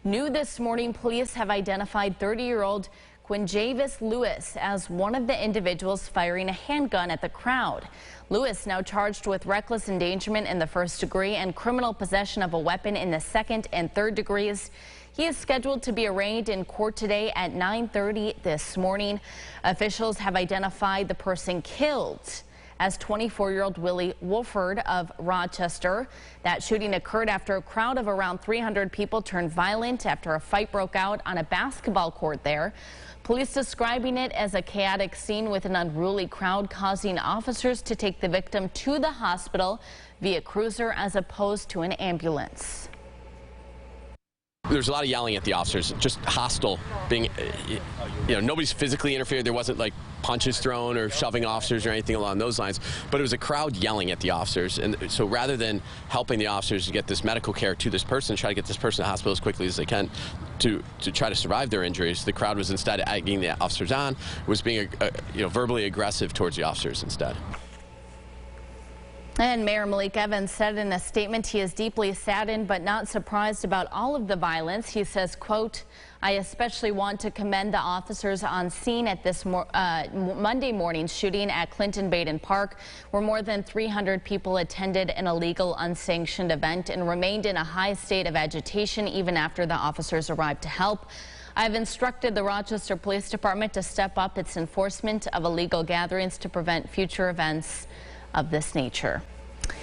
New this morning, police have identified 30-year-old Quinjavis Lewis as one of the individuals firing a handgun at the crowd. Lewis now charged with reckless endangerment in the first degree and criminal possession of a weapon in the second and third degrees. He is scheduled to be arraigned in court today at 9:30 this morning. Officials have identified the person killed as 24-year-old Willie Wolford of Rochester. That shooting occurred after a crowd of around 300 people turned violent after a fight broke out on a basketball court there. Police describing it as a chaotic scene with an unruly crowd, causing officers to take the victim to the hospital via cruiser as opposed to an ambulance. There's a lot of yelling at the officers, just hostile, being, nobody's physically interfered. There wasn't like punches thrown or shoving officers or anything along those lines, but it was a crowd yelling at the officers. And so rather than helping the officers to get this medical care to this person, try to get this person to the hospital as quickly as they can to try to survive their injuries, the crowd was instead egging the officers on, was being verbally aggressive towards the officers instead. And Mayor Malik Evans said in a statement he is deeply saddened but not surprised about all of the violence. He says, quote, "I especially want to commend the officers on scene at this Monday morning shooting at Clinton Baden Park, where more than 300 people attended an illegal, unsanctioned event and remained in a high state of agitation even after the officers arrived to help. I've instructed the Rochester Police Department to step up its enforcement of illegal gatherings to prevent future events of this nature."